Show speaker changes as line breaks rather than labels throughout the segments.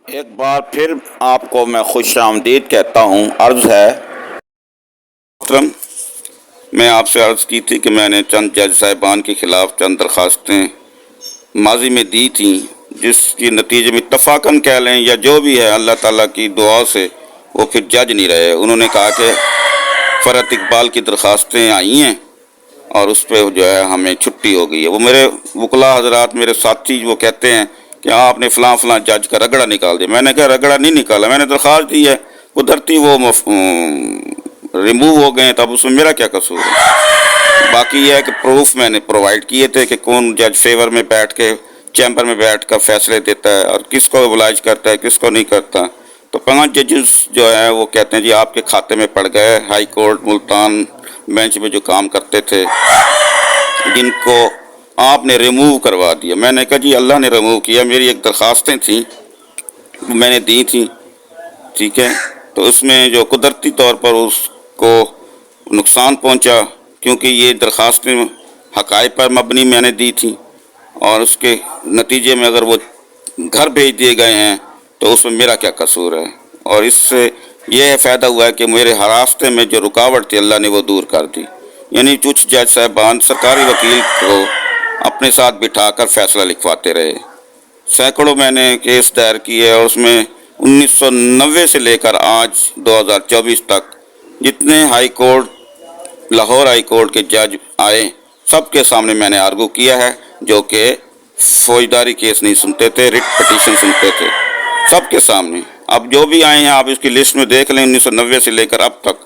ایک بار پھر آپ کو میں خوش آمدید کہتا ہوں۔ عرض ہے محترم، میں آپ سے عرض کی تھی کہ میں نے چند جج صاحبان کے خلاف چند درخواستیں ماضی میں دی تھیں، جس کی نتیجے میں اتفاقاً کہہ لیں یا جو بھی ہے اللہ تعالیٰ کی دعا سے وہ پھر جج نہیں رہے۔ انہوں نے کہا کہ فرحت اقبال کی درخواستیں آئی ہیں اور اس پہ جو ہے ہمیں چھٹی ہو گئی ہے۔ وہ میرے وکلاء حضرات، میرے ساتھی، وہ کہتے ہیں کہ آپ نے فلاں فلاں جج کا رگڑا نکال دیا۔ میں نے کہا رگڑا نہیں نکالا، میں نے درخواست دی ہے، قدرتی وہ ریموو ہو گئے، تب اس میں میرا کیا قصور ہے؟ باقی یہ ہے کہ پروف میں نے پرووائڈ کیے تھے کہ کون جج فیور میں بیٹھ کے چیمبر میں بیٹھ کر فیصلے دیتا ہے اور کس کو ابلاج کرتا ہے، کس کو نہیں کرتا۔ تو 5 ججز جو ہیں وہ کہتے ہیں جی آپ کے کھاتے میں پڑ گئے، ہائی کورٹ ملتان بینچ میں جو کام کرتے تھے جن کو آپ نے ریموو کروا دیا۔ میں نے کہا جی اللہ نے ریموو کیا، میری ایک درخواستیں تھیں میں نے دی تھیں، ٹھیک ہے، تو اس میں جو قدرتی طور پر اس کو نقصان پہنچا، کیونکہ یہ درخواستیں حقائق پر مبنی میں نے دی تھیں اور اس کے نتیجے میں اگر وہ گھر بھیج دیے گئے ہیں تو اس میں میرا کیا قصور ہے؟ اور اس سے یہ فائدہ ہوا ہے کہ میرے راستے میں جو رکاوٹ تھی اللہ نے وہ دور کر دی۔ یعنی کچھ جج صاحبان سرکاری وکیل کو اپنے ساتھ بٹھا کر فیصلہ لکھواتے رہے۔ سینکڑوں میں نے کیس دائر کیے اور اس میں 1990 سے لے کر آج 2024 تک جتنے high court, Lahore high court کے جج آئے سب کے سامنے میں نے آرگو کیا ہے، جو کہ فوجداری کیس نہیں سنتے تھے، رٹ پٹیشن سنتے تھے، سب کے سامنے۔ اب جو بھی آئے ہیں آپ اس کی لسٹ میں دیکھ لیں، 1990 سے لے کر اب تک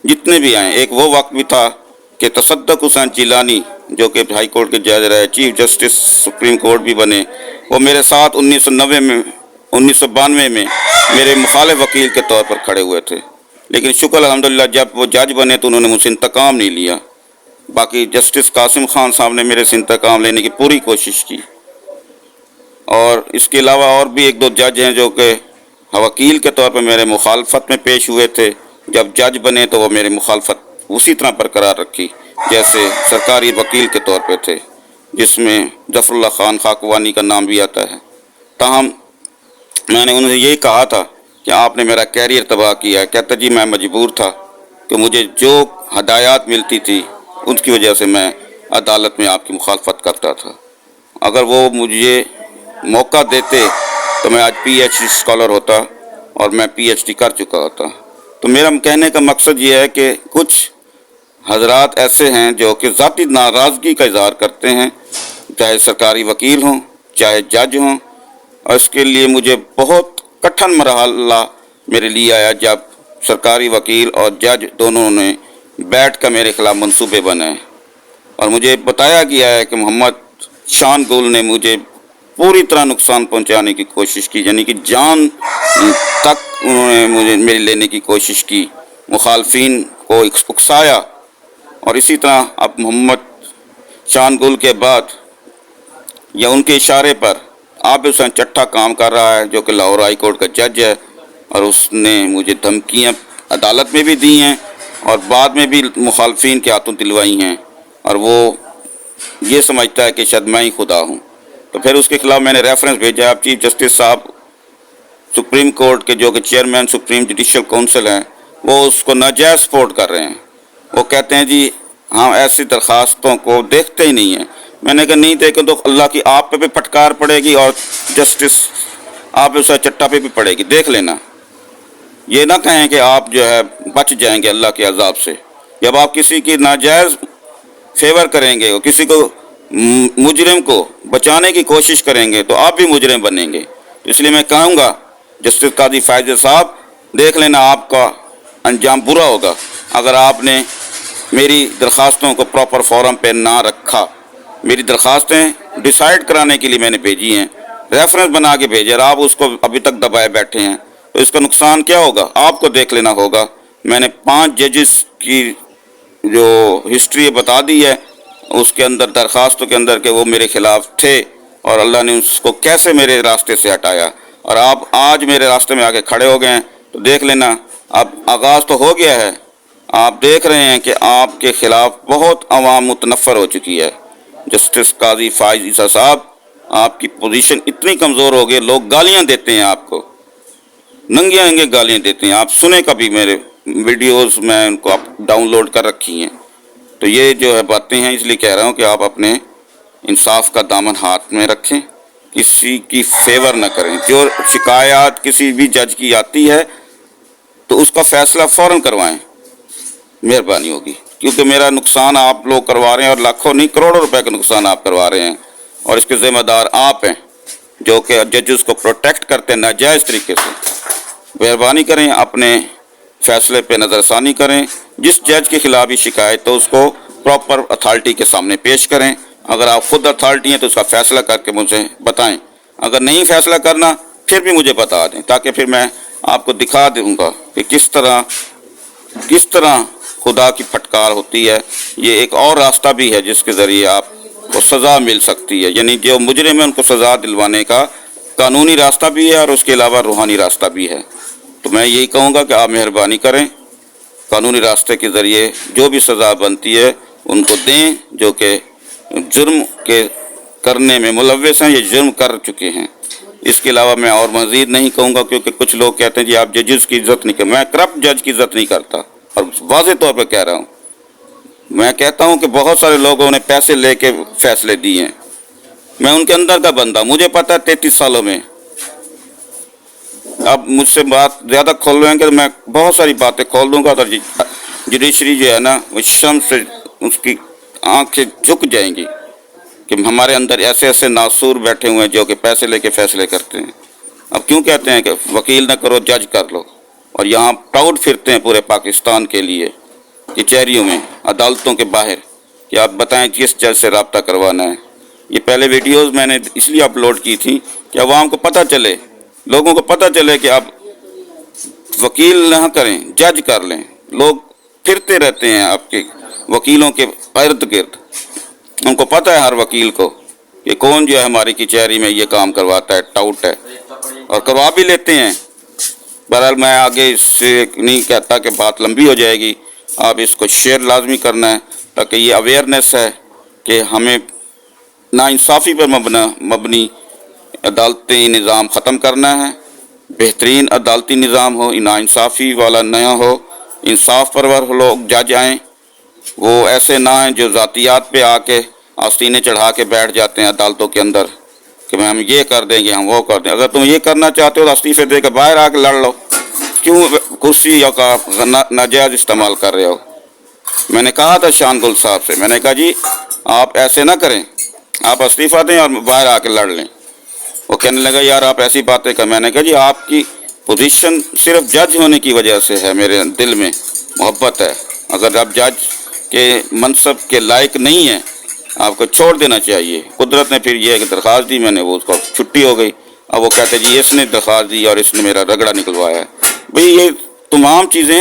جتنے بھی آئے۔ ایک وہ وقت بھی تھا کہ تصدق حسین جیلانی جو کہ ہائی کورٹ کے جج رہے، چیف جسٹس سپریم کورٹ بھی بنے، وہ میرے ساتھ 1992 میں میرے مخالف وکیل کے طور پر کھڑے ہوئے تھے، لیکن شکر الحمدللہ جب وہ جج بنے تو انہوں نے مجھ سے انتقام نہیں لیا۔ باقی جسٹس قاسم خان صاحب نے میرے سے انتقام لینے کی پوری کوشش کی، اور اس کے علاوہ اور بھی 1-2 جج ہیں جو کہ وکیل کے طور پر میرے مخالفت میں پیش ہوئے تھے، جب جج بنے تو وہ میرے مخالفت اسی طرح برقرار رکھی جیسے سرکاری وکیل کے طور پہ تھے، جس میں ظفر اللہ خان خاکوانی کا نام بھی آتا ہے۔ تاہم میں نے انہیں یہی کہا تھا کہ آپ نے میرا کیریئر تباہ کیا ہے۔ کہتا جی میں مجبور تھا کہ مجھے جو ہدایات ملتی تھی ان کی وجہ سے میں عدالت میں آپ کی مخالفت کرتا تھا، اگر وہ مجھے موقع دیتے تو میں آج پی ایچ ڈی اسکالر ہوتا اور میں پی ایچ ڈی کر چکا ہوتا۔ تو میرا کہنے کا مقصد یہ ہے کہ کچھ حضرات ایسے ہیں جو کہ ذاتی ناراضگی کا اظہار کرتے ہیں، چاہے سرکاری وکیل ہوں چاہے جج ہوں، اور اس کے لیے مجھے بہت کٹھن مرحلہ میرے لیے آیا جب سرکاری وکیل اور جج دونوں نے بیٹھ کر میرے خلاف منصوبے بنائے، اور مجھے بتایا گیا ہے کہ محمد شان گل نے مجھے پوری طرح نقصان پہنچانے کی کوشش کی، یعنی کہ جان تک انہوں نے مجھے میرے لینے کی کوشش کی، مخالفین کو اکسایا۔ اور اسی طرح اب محمد شان گل کے بعد یا ان کے اشارے پر عابد حسین چٹھا کام کر رہا ہے جو کہ لاہور ہائی کورٹ کا جج ہے، اور اس نے مجھے دھمکیاں عدالت میں بھی دی ہیں اور بعد میں بھی مخالفین کے ہاتھوں دلوائی ہیں، اور وہ یہ سمجھتا ہے کہ شاید میں ہی خدا ہوں۔ تو پھر اس کے خلاف میں نے ریفرنس بھیجا۔ اب چیف جسٹس صاحب سپریم کورٹ کے جو کہ چیئرمین سپریم جوڈیشل کونسل ہیں، وہ اس کو ناجائز سپورٹ کر رہے ہیں۔ وہ کہتے ہیں جی ہم ایسی درخواستوں کو دیکھتے ہی نہیں ہیں۔ میں نے کہا نہیں دیکھیں تو اللہ کی آپ پہ بھی پھٹکار پڑے گی اور جسٹس آپ اسے چٹا پہ بھی پڑے گی، دیکھ لینا۔ یہ نہ کہیں کہ آپ جو ہے بچ جائیں گے اللہ کے عذاب سے۔ جب آپ کسی کی ناجائز فیور کریں گے اور کسی کو مجرم کو بچانے کی کوشش کریں گے تو آپ بھی مجرم بنیں گے۔ اس لیے میں کہوں گا جسٹس قاضی فائز صاحب، دیکھ لینا آپ کا انجام برا ہوگا اگر آپ نے میری درخواستوں کو پراپر فورم پہ نہ رکھا۔ میری درخواستیں ڈیسائیڈ کرانے کے لیے میں نے بھیجی ہیں، ریفرنس بنا کے بھیجے، اور آپ اس کو ابھی تک دبائے بیٹھے ہیں، تو اس کا نقصان کیا ہوگا آپ کو دیکھ لینا ہوگا۔ میں نے 5 ججز کی جو ہسٹری بتا دی ہے اس کے اندر، درخواستوں کے اندر، کہ وہ میرے خلاف تھے اور اللہ نے اس کو کیسے میرے راستے سے ہٹایا، اور آپ آج میرے راستے میں آ کے کھڑے ہو گئے ہیں۔ تو دیکھ لینا، اب آغاز تو ہو گیا ہے، آپ دیکھ رہے ہیں کہ آپ کے خلاف بہت عوام متنفر ہو چکی ہے۔ جسٹس قاضی فائز عیسیٰ صاحب، آپ کی پوزیشن اتنی کمزور ہو گئی، لوگ گالیاں دیتے ہیں آپ کو، ننگے ننگے گالیاں دیتے ہیں. آپ سنیں کبھی میرے ویڈیوز میں ان کو آپ ڈاؤن لوڈ کر رکھی ہیں. تو یہ جو ہے باتیں ہیں، اس لیے کہہ رہا ہوں کہ آپ اپنے انصاف کا دامن ہاتھ میں رکھیں، کسی کی فیور نہ کریں. جو شکایات کسی بھی جج کی آتی ہے تو اس کا فیصلہ فوراً کروائیں، مہربانی ہوگی. کیونکہ میرا نقصان آپ لوگ کروا رہے ہیں، اور لاکھوں نہیں کروڑوں روپے کا نقصان آپ کروا رہے ہیں، اور اس کے ذمہ دار آپ ہیں جو کہ ججز کو پروٹیکٹ کرتے ہیں ناجائز طریقے سے. مہربانی کریں، اپنے فیصلے پہ نظر ثانی کریں. جس جج کے خلاف بھی شکایت تو اس کو پراپر اتھارٹی کے سامنے پیش کریں. اگر آپ خود اتھارٹی ہیں تو اس کا فیصلہ کر کے مجھے بتائیں. اگر نہیں فیصلہ کرنا پھر بھی مجھے بتا دیں، تاکہ پھر میں آپ کو دکھا دوں گا کہ کس طرح خدا کی پھٹکار ہوتی ہے. یہ ایک اور راستہ بھی ہے جس کے ذریعے آپ کو سزا مل سکتی ہے، یعنی جو مجرم ہے ان کو سزا دلوانے کا قانونی راستہ بھی ہے، اور اس کے علاوہ روحانی راستہ بھی ہے. تو میں یہی کہوں گا کہ آپ مہربانی کریں، قانونی راستے کے ذریعے جو بھی سزا بنتی ہے ان کو دیں جو کہ جرم کے کرنے میں ملوث ہیں، یہ جرم کر چکے ہیں. اس کے علاوہ میں اور مزید نہیں کہوں گا، کیونکہ کچھ لوگ کہتے ہیں جی آپ ججز کی عزت نہیں کرتے. میں کرپٹ جج کی عزت نہیں کرتا، اور واضح طور پہ کہہ رہا ہوں. میں کہتا ہوں کہ بہت سارے لوگوں نے پیسے لے کے فیصلے دیے ہیں. میں ان کے اندر کا بندہ، مجھے پتہ ہے 33 سالوں میں. اب مجھ سے بات زیادہ کھول رہے ہیں کہ میں بہت ساری باتیں کھول دوں گا، تو جوڈیشری جو ہے نا وہ شمس سے اس کی آنکھیں جھک جائیں گی کہ ہمارے اندر ایسے ایسے ناسور بیٹھے ہوئے ہیں جو کہ پیسے لے کے فیصلے کرتے ہیں. اب کیوں کہتے ہیں کہ وکیل نہ کرو جج کر لو، اور یہاں پراؤڈ پھرتے ہیں پورے پاکستان کے لیے کچہریوں میں، عدالتوں کے باہر، کہ آپ بتائیں کس جج سے رابطہ کروانا ہے. یہ پہلے ویڈیوز میں نے اس لیے اپلوڈ کی تھی کہ عوام کو پتہ چلے، لوگوں کو پتہ چلے کہ آپ وکیل نہ کریں، جج کر لیں. لوگ پھرتے رہتے ہیں آپ کے وکیلوں کے ارد گرد. ان کو پتہ ہے ہر وکیل کو کہ کون جو ہے ہماری کچہری میں یہ کام کرواتا ہے، ٹاؤٹ ہے، اور کروا بھی لیتے ہیں. بہرحال میں آگے اس سے نہیں کہتا کہ بات لمبی ہو جائے گی. آپ اس کو شیئر لازمی کرنا ہے، تاکہ یہ اویئرنیس ہے کہ ہمیں ناانصافی پر مبنی عدالتی نظام ختم کرنا ہے. بہترین عدالتی نظام ہو، ناانصافی والا نیا ہو. انصاف پرور لوگ جج آئیں، وہ ایسے نہ ہیں جو ذاتیات پہ آ کے آستینے چڑھا کے بیٹھ جاتے ہیں عدالتوں کے اندر کہ ہم یہ کر دیں گے، ہم وہ کر دیں. اگر تم یہ کرنا چاہتے ہو تو استعفے دے کے باہر آ کے لڑ لو. کیوں کرسی کا ناجائز استعمال کر رہے ہو؟ میں نے کہا تھا شان گل صاحب سے، میں نے کہا جی آپ ایسے نہ کریں، آپ استعفیٰ دیں اور باہر آ کے لڑ لیں. وہ کہنے لگا یار آپ ایسی باتیں کر. میں نے کہا جی آپ کی پوزیشن صرف جج ہونے کی وجہ سے ہے، میرے دل میں محبت ہے. اگر آپ جج کے منصب کے لائق نہیں ہیں آپ کو چھوڑ دینا چاہیے. قدرت نے پھر یہ ایک درخواست دی، میں نے وہ اس کو چھٹی ہو گئی. اب وہ کہتے جی اس نے درخواست دی اور اس نے میرا رگڑا نکلوایا ہے. بھئی یہ تمام چیزیں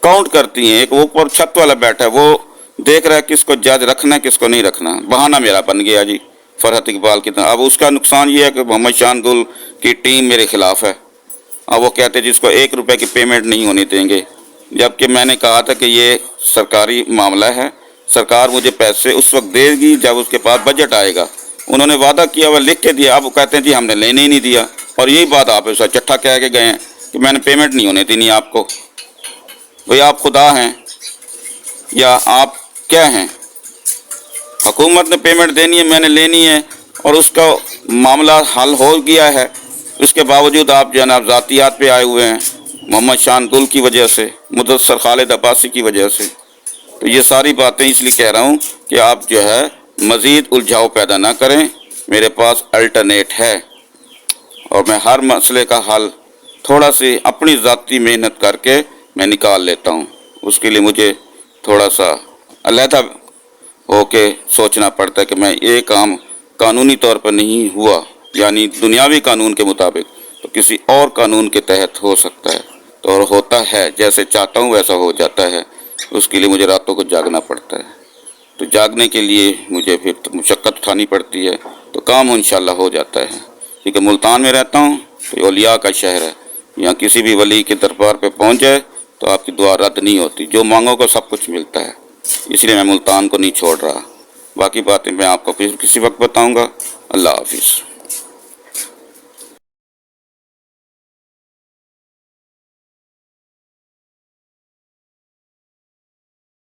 کاؤنٹ کرتی ہیں. ایک اوپر چھت والا بیٹھا ہے، وہ دیکھ رہا ہے کس کو جج رکھنا ہے کس کو نہیں رکھنا. بہانہ میرا بن گیا جی فرحت اقبال کی طرح. اب اس کا نقصان یہ ہے کہ محمد شان گل کی ٹیم میرے خلاف ہے. اب وہ کہتے جس کو 1 روپے کی پیمنٹ نہیں ہونی دیں گے، جبکہ میں نے کہا تھا کہ یہ سرکاری معاملہ ہے، سرکار مجھے پیسے اس وقت دے گی جب اس کے پاس بجٹ آئے گا. انہوں نے وعدہ کیا ہوا لکھ کے دیا، اب وہ کہتے ہیں جی ہم نے لینے ہی نہیں دیا. اور یہی بات آپ اس کا چٹھا کہہ کے گئے ہیں کہ میں نے پیمنٹ نہیں ہونے دینی آپ کو. بھئی آپ خدا ہیں یا آپ کیا ہیں؟ حکومت نے پیمنٹ دینی ہے، میں نے لینی ہے، اور اس کا معاملہ حل ہو گیا ہے. اس کے باوجود آپ جناب ذاتیات پہ آئے ہوئے ہیں محمد شان گل کی وجہ سے، مدثر خالد عباسی کی وجہ سے. تو یہ ساری باتیں اس لیے کہہ رہا ہوں کہ آپ جو ہے مزید الجھاؤ پیدا نہ کریں. میرے پاس الٹرنیٹ ہے، اور میں ہر مسئلے کا حل تھوڑا سی اپنی ذاتی محنت کر کے میں نکال لیتا ہوں. اس کے لیے مجھے تھوڑا سا علیحدہ ہو کے سوچنا پڑتا ہے کہ میں یہ کام قانونی طور پر نہیں ہوا، یعنی دنیاوی قانون کے مطابق، تو کسی اور قانون کے تحت ہو سکتا ہے. تو اور ہوتا ہے، جیسے چاہتا ہوں ویسا ہو جاتا ہے. اس کے لیے مجھے راتوں کو جاگنا پڑتا ہے. تو جاگنے کے لیے مجھے پھر مشقت اٹھانی پڑتی ہے، تو کام انشاءاللہ ہو جاتا ہے. کیونکہ ملتان میں رہتا ہوں تو یہ اولیاء کا شہر ہے. یہاں کسی بھی ولی کے دربار پہ پہنچ جائے تو آپ کی دعا رد نہیں ہوتی، جو مانگو کو سب کچھ ملتا ہے. اس لیے میں ملتان کو نہیں چھوڑ رہا. باقی باتیں میں آپ کو پھر کسی وقت بتاؤں گا. اللہ حافظ.